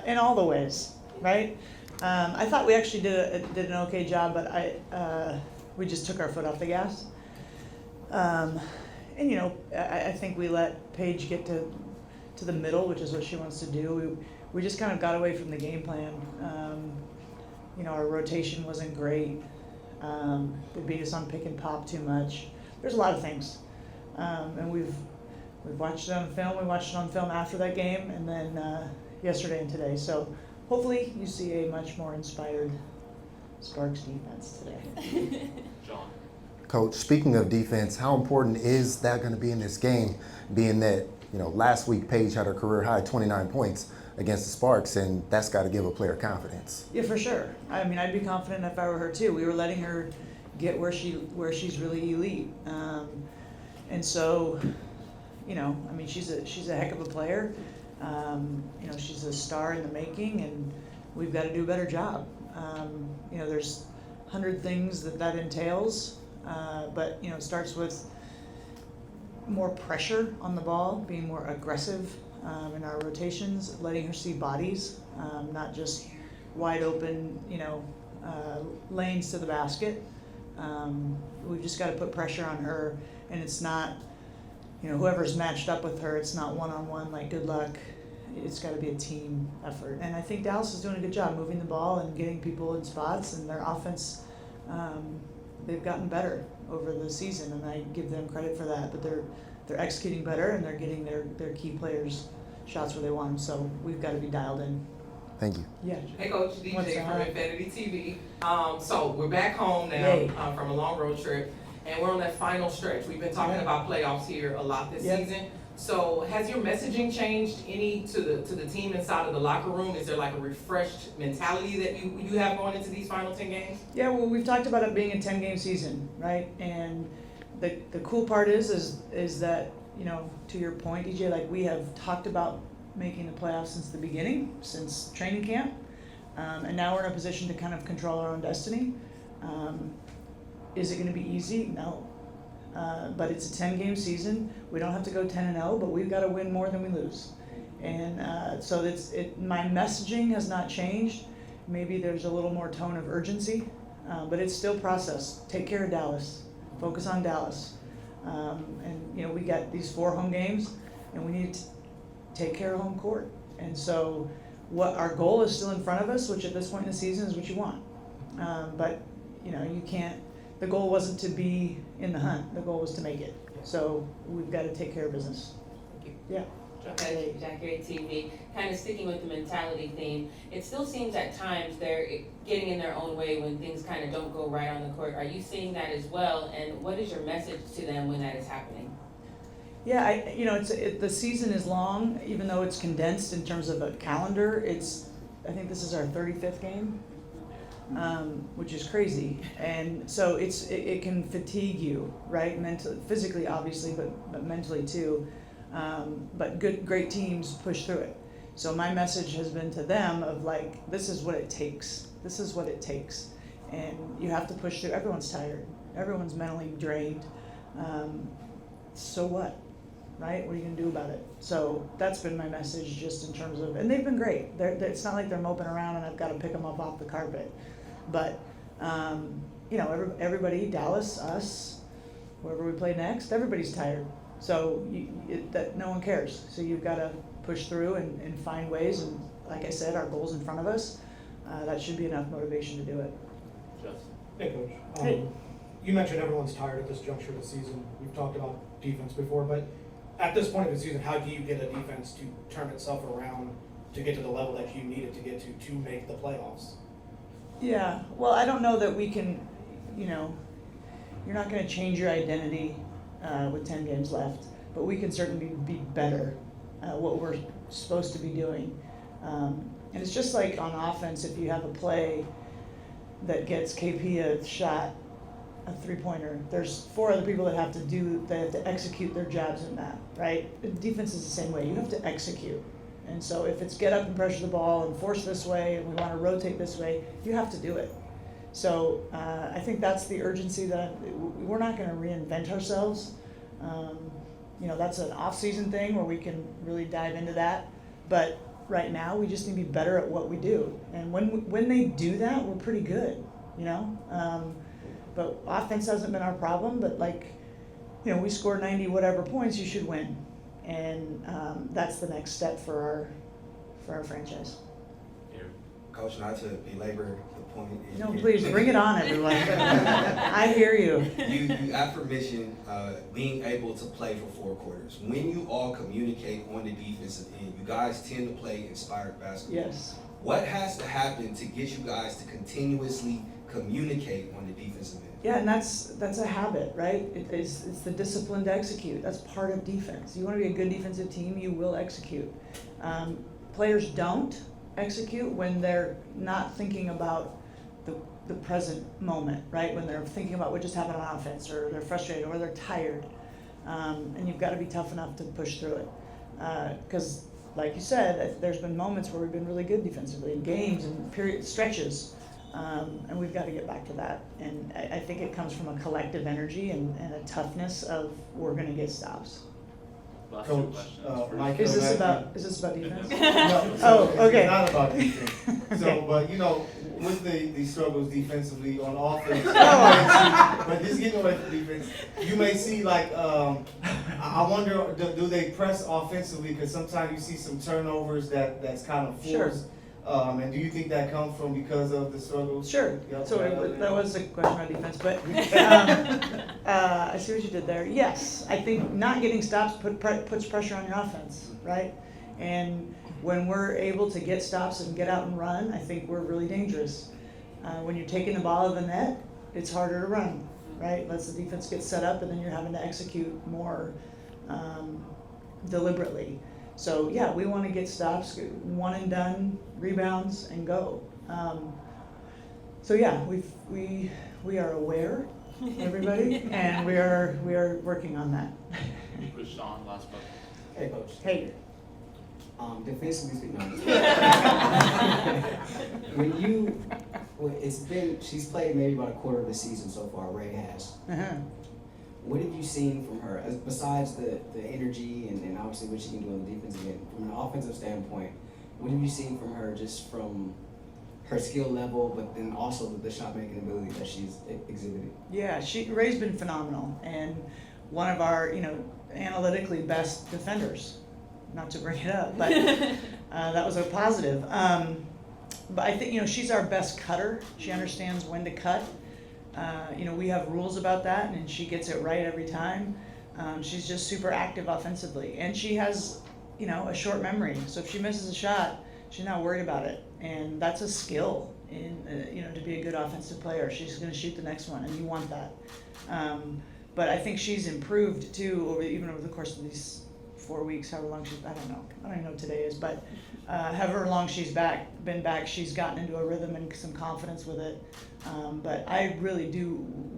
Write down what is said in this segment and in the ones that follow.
in all the ways, right? I thought we actually did an okay job, but we just took our foot off the gas. And I think we let Paige get to the middle, which is what she wants to do. We just kind of got away from the game plan. Our rotation wasn't great. They beat us on pick and pop too much. There's a lot of things, and we've watched it on film. We watched it on film after that game, and then yesterday and today. So hopefully you see a much more inspired Sparks defense today. John. Coach, speaking of defense, how important is that going to be in this game, being that, last week Paige had her career high 29 points against the Sparks, and that's got to give a player confidence. Yeah, for sure. I mean, I'd be confident if I were her too. We were letting her get where she's really elite, and so, she's a heck of a player. She's a star in the making, and we've got to do a better job. There's 100 things that entails, but it starts with more pressure on the ball, being more aggressive in our rotations, letting her see bodies, not just wide open, lanes to the basket. We've just got to put pressure on her, and it's not, whoever's matched up with her, it's not one-on-one, like good luck. It's got to be a team effort. And I think Dallas is doing a good job moving the ball and getting people in spots, and their offense, they've gotten better over the season, and I give them credit for that. But they're executing better, and they're getting their key players shots where they want them. So we've got to be dialed in. Thank you. Yeah. Hey, Coach, DJ What's from that? Infinity TV. So we're back home now Yay. From a long road trip, and we're on that final stretch. We've been talking about playoffs here a lot this Yep. season. So has your messaging changed any to the team inside of the locker room? Is there like a refreshed mentality that you have going into these final 10 games? Yeah, well, we've talked about it being a 10-game season, right? And the cool part is that, to your point, DJ, like we have talked about making the playoffs since the beginning, since training camp, and now we're in a position to kind of control our own destiny. Is it going to be easy? No. But it's a 10-game season. We don't have to go 10-0, but we've got to win more than we lose. And so my messaging has not changed. Maybe there's a little more tone of urgency, but it's still process. Take care of Dallas. Focus on Dallas. And we got these 4 home games, and we need to take care of home court. And so what our goal is still in front of us, which at this point in the season is what you want. But you can't. The goal wasn't to be in the hunt. The goal was to make it. So we've got to take care of business. Thank you. Yeah. Hey, Jackie TV, kind of sticking with the mentality theme, it still seems at times they're getting in their own way when things kind of don't go right on the court. Are you seeing that as well? And what is your message to them when that is happening? Yeah, the season is long, even though it's condensed in terms of a calendar. I think this is our 35th game, which is crazy, and so it can fatigue you, right? Mentally, physically, obviously, but mentally too. But great teams push through it. So my message has been to them of like, this is what it takes. This is what it takes, and you have to push through. Everyone's tired. Everyone's mentally drained. So what? Right? What are you going to do about it? So that's been my message, just in terms of, and they've been great. It's not like they're moping around and I've got to pick them up off the carpet. But, everybody, Dallas, us, whoever we play next, everybody's tired. So that no one cares. So you've got to push through and find ways. And like I said, our goal's in front of us. That should be enough motivation to do it. Justin. Hey, Coach. Hey. You mentioned everyone's tired at this juncture of the season. We've talked about defense before, but at this point of the season, how do you get a defense to turn itself around to get to the level that you need it to get to make the playoffs? Yeah, well, I don't know that we can, you're not going to change your identity with 10 games left, but we can certainly be better at what we're supposed to be doing. And it's just like on offense, if you have a play that gets KP a shot, a three-pointer, there's 4 other people that have to execute their jobs in that, right? Defense is the same way. You have to execute. And so if it's get up and pressure the ball and force this way and we want to rotate this way, you have to do it. So I think that's the urgency that we're not going to reinvent ourselves. That's an off-season thing where we can really dive into that. But right now. We just need to be better at what we do. And when they do that, we're pretty good, you know? But offense hasn't been our problem, but like, you know, we score 90 whatever points, you should win. And that's the next step for our franchise. Coach, not to belabor the point. No, please, bring it on, everyone. I hear you. You affirmation being able to play for 4 quarters. When you all communicate on the defensive end, you guys tend to play inspired basketball. Yes. What has to happen to get you guys to continuously communicate on the defensive end? Yeah, and that's a habit, right? It's the discipline to execute. That's part of defense. You want to be a good defensive team, you will execute. Players don't execute when they're not thinking about the present moment, right? When they're thinking about what just happened on offense, or they're frustrated, or they're tired. And you've got to be tough enough to push through it. Because, like you said, there's been moments where we've been really good defensively in games and period stretches. And we've got to get back to that. And I think it comes from a collective energy and a toughness of we're going to get stops. Last Coach, Mike, Is this about defense? No, Oh, okay. It's not about defense. So, but you know, with the struggles defensively on offense, but just getting away from defense, you may see like, I wonder, do they press offensively? Because sometimes you see some turnovers that's kind of forced. Sure. And do you think that comes from because of the struggles? Sure. Yep. So that was a question about defense, but I see what you did there. Yes, I think not getting stops puts pressure on your offense, right? And when we're able to get stops and get out and run, I think we're really dangerous. When you're taking the ball out of the net, it's harder to run, right? Lets the defense get set up, and then you're having to execute more deliberately. So yeah, we want to get stops, one and done, rebounds, and go. So yeah, we are aware, everybody, and we are working on that. With Sean, last book. Hey, Coach. Hey, Defensively speaking, she's played maybe about a quarter of the season so far, Ray has. What have you seen from her, besides the energy and obviously what she can do on the defensive end? From an offensive standpoint, what have you seen from her just from her skill level, but then also the shot-making ability that she's exhibited? yeah, Ray's been phenomenal, and one of our, analytically best defenders. Not to bring it up, but that was a positive. But I think, she's our best cutter. She understands when to cut. We have rules about that, and she gets it right every time. She's just super active offensively, and she has, a short memory. So if she misses a shot, she's not worried about it, and that's a skill in, to be a good offensive player. She's going to shoot the next one, and you want that. But I think she's improved too even over the course of these 4 weeks, however long I don't even know what today is, but however long she's been back, she's gotten into a rhythm and some confidence with it. But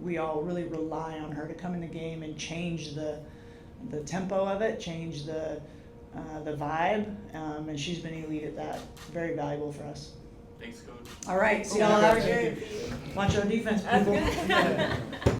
we all really rely on her to come in the game and change the tempo of it, change the vibe, and she's been elite at that. Very valuable for us. Thanks, Coach. All right, see y'all out here. Watch our defense, people.